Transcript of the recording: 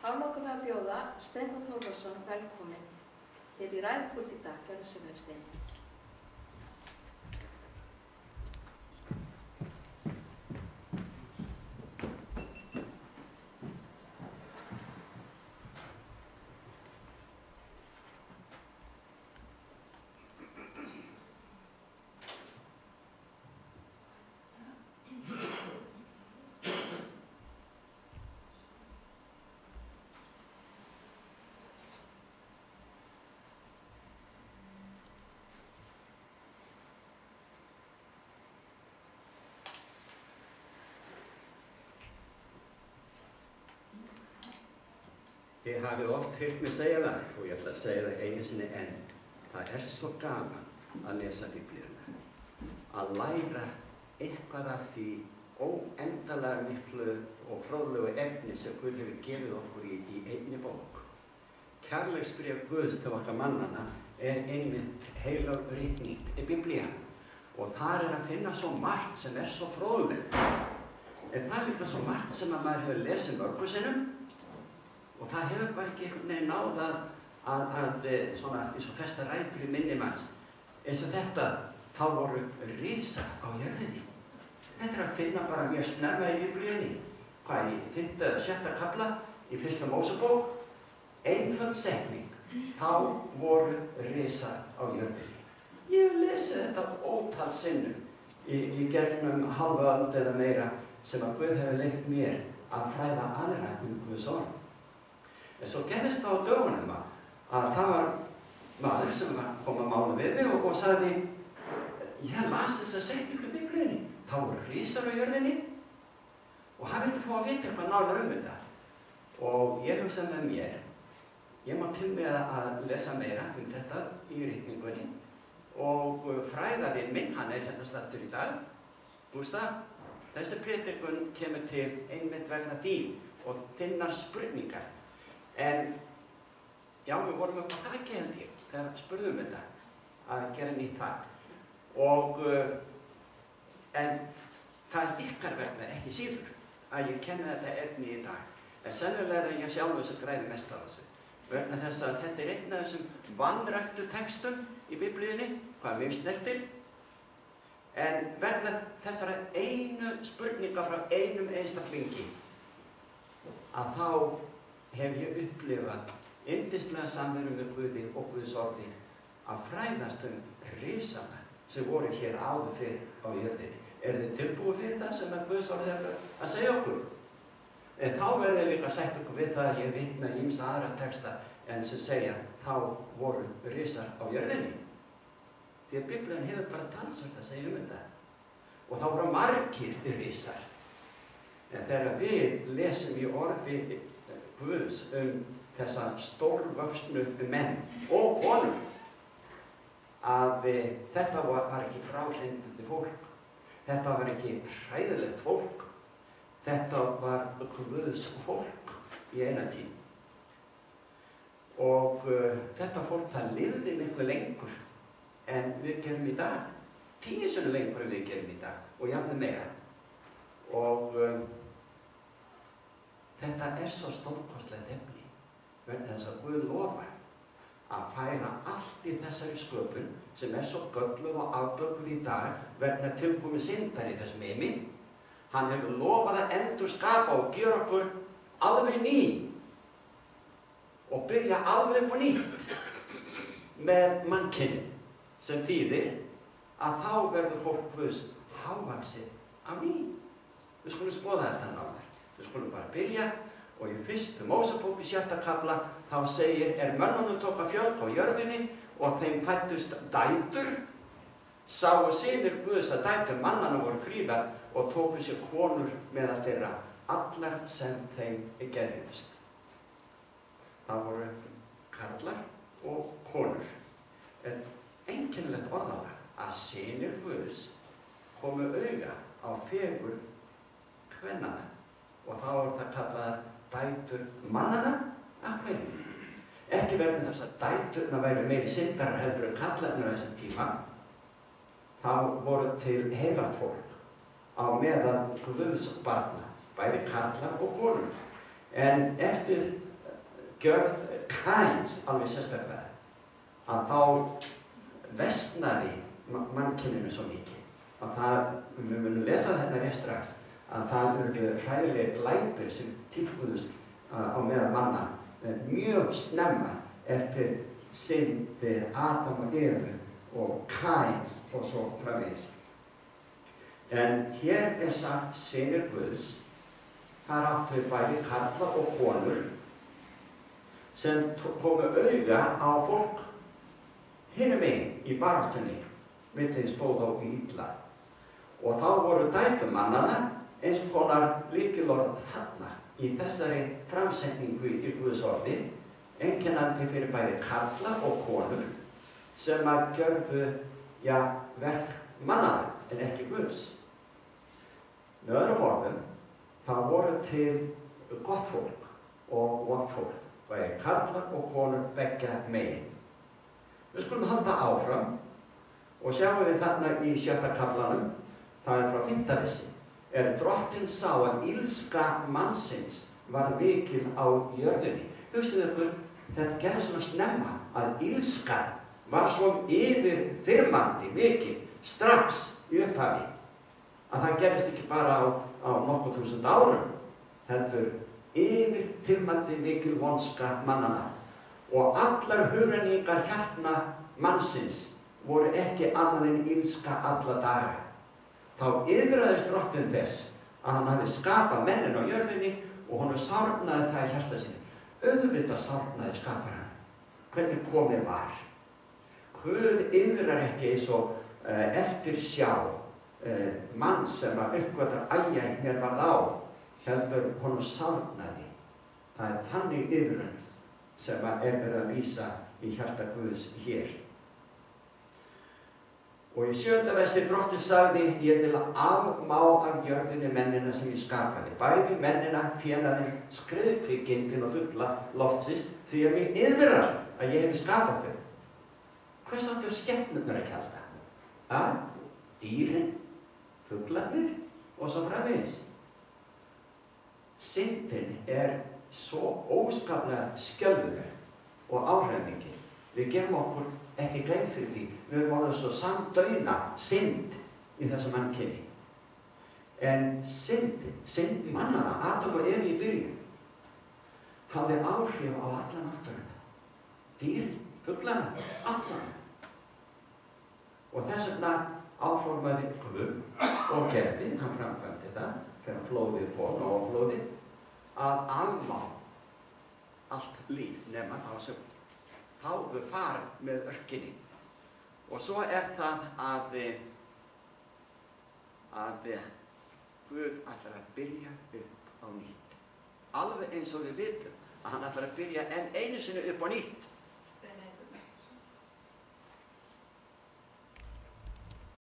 Að lokum að bjóða Steinþór Þórðarson velkominn hér í ræðupúlt í dag. Gjörðu svo vel, Steini. Þið hafið oft heyrt mig segja það og ég ætla að segja það einu sinni enn. Það er svo gaman að lesa Biblíuna, að læra eitthvað af því óendanlega miklu og fróðlegu efni sem Guð hefur gefið okkur í einni bók. Kærleiksbréf Guðs til okkar mannanna er einmitt heilög ritning í Biblían og þar er að finna svo margt sem er svo fróðlegt. En það er líka svo margt sem að maður hefur lesið mörgum sinnum og það hefur bara ekki einhvern veginn náð að svona eins og festa rætur í minni manns. Eins og þetta, þá voru risar á jörðinni. Þetta er að finna bara mjög snemma í Biblíunni. Hvað, í 5. eða 6. kafla í 1. Mósebók, einföld setning, þá voru risar á jörðinni. Ég hef lesið þetta ótal sinnum í gegnum hálfa öld eða meira sem að Guð hefur leyft mér að fræða aðra Guðs orð. En svo gerðist það á dögunum að það var maður sem kom að mála við mig og sagði ég las þessa setningu í Biblíunni. Þá voru risar á jörðinni og hann vildi fá að vita eitthvað nánar um þetta. Og ég hugsaði með mér, ég má til með að lesa meira um þetta í ritningunni og fræða við minn, hann er hérna staddur í dag, Gústaf. Þessi predikun kemur til einmitt vegna þín og þinnar spurningar. En já, við vorum upp á þakki held ég, þegar spurðum við þetta að gera nýtt þakk. En það er ykkar vegna ekki síður að ég kenni þetta efni í dag. En sennilega er ég sjálfur sem græði mest á þessu. Vegna þess að þetta er einn af þessum vanræktu textum í Biblíunni, hvað mig snertir. En vegna þessara einu spurninga frá einum einstaklingi að þá hef ég upplifað yndislega samveru með Guði og Guðs orði að fræðast risana sem voru hér áður fyrr á jörðinni. Er þið tilbúið fyrir það sem Guðs orði er að segja okkur? En þá verður ég líka að sætta okkur við það að ég vitna í ýmsa aðra texta en sem segja þá voru risar á jörðinni. Því að Biblían hefur bara talsvert að segja þetta. Og þá voru margir risar. En þegar við lesum í orði Guðs þessa stórvöxnu menn og konur að þetta var ekki fráhrindandi fólk, þetta var ekki hræðilegt fólk, þetta var Guðs fólk í eina tíð. Og þetta fólk það lifði miklu lengur en við gerum í dag, 10 sinnum lengur en við gerum í dag og jafnvel meira. Og þetta er svo stórkostlegt efni vegna þess að Guð lofar að færa allt í þessari sköpun sem er svo gölluð og afbökuð í dag vegna tilkomu syndar í þessum heimi. Hann hefur lofað að endurskapa og gera okkur alveg ný og byrja alveg upp á nýtt með mannkynið sem þýðir að þá verður fólk Guðs hávaxið á ný. Við skulum skoða þetta nánar. Við skulum bara byrja og í 1. Mósebók í 6. kafla þá segir mönnunum tók að fjölga á jörðinni og þeim fæddust dætur, sáu synir Guðs að dætur mannanna voru fríðar og tóku sér konur meðal þeirra, allar sem þeim geðjuðust. Það voru karlar og konur. En einkennilegt orðalag að synir Guðs komu auga á fegurð kvennanna og þá er það kallað dætur mannanna. Af hverju? Ekki vegna þess að dæturna væru meiri syndarar heldur en kallarnir á þessum tíma. Þá voru til heilagt fólk á meðal Guðs barna, bæði karlar og konur. En eftir gjörð Kains alveg sérstaklega, að þá versnaði mannkyninu svo mikið að það, við munum lesa þetta rétt strax, að það eru hræðilegir glæpir sem tíðkuðust á meðal manna mjög snemma eftir syndi Adam og Evu og Kains og svo framvegis. En hér sagt synir Guðs, þar áttu við bæði karla og konur sem komu auga á fólk hinum megin í baráttunni milli hins góða og illa. Og þá voru dætur mannanna eins konar lykilorð þarna í þessari framsetningu í Guðs orði, einkennandi fyrir bæði karla og konur sem að gjörðu, verk mannanna en ekki Guðs. Með öðrum orðum, þá voru til gott fólk og vont fólk, bæði karlar og konur beggja megin. Við skulum halda áfram og sjáum við þarna í 6. kaflanum, það frá 5. versi, drottinn sá að illska mannsins var mikil á jörðinni. Hugsið ykkur, þetta gerði svona snemma að illskan var svo yfirþyrmandi mikil strax í upphafi að það gerðist ekki bara á nokkur þúsund árum, heldur yfirþyrmandi mikil vonska mannanna. Og allar hugrenningar hjarna mannsins voru ekki annað en illska alla daga. Þá iðraðist drottinn þess að hann hafi skapað mennin á jörðinni og honum sárnaði það í hjarta sinni. Auðvitað sárnaði skaparann. Hvernig komið var. Guð iðrar ekki eins og eftirsjá mann sem að eitthvað mér varð á, heldur honum sárnaði. Það þannig iðrun sem verið að lýsa í hjarta Guðs hér. Og í 7. versi drottinn sagði, ég vil afmá af jörðinni mennina sem ég skapaði, bæði mennina, fénaðinn, skriðkvikindin og fugla loftsins, því að mig iðrar að ég hefi skapað þau. Hvers á þau skepnurnar að kjálta? Dýrin, fuglarnir og svo framvegis. Syndin svo óskaplega skjálfuleg og áhrifamikil. Við gerum okkur ekki grein fyrir því. Við erum orðið svo samdauna synd í þessu mannkyni. En synd mannanna, Adam og Evu í byrjun, hafði áhrif á alla náttúruna. Dýr, fuglana, allt saman. Og þess vegna áformaði Guð og gerði, hann framkvæmdi það, þegar flóðið kom, Nóaflóðið, að afmá allt líf nema þá sem þáðu far með örkinni. Og svo það að Guð ætlar að byrja upp á nýtt. Alveg eins og við vitum að hann ætlar að byrja einu sinni upp á nýtt.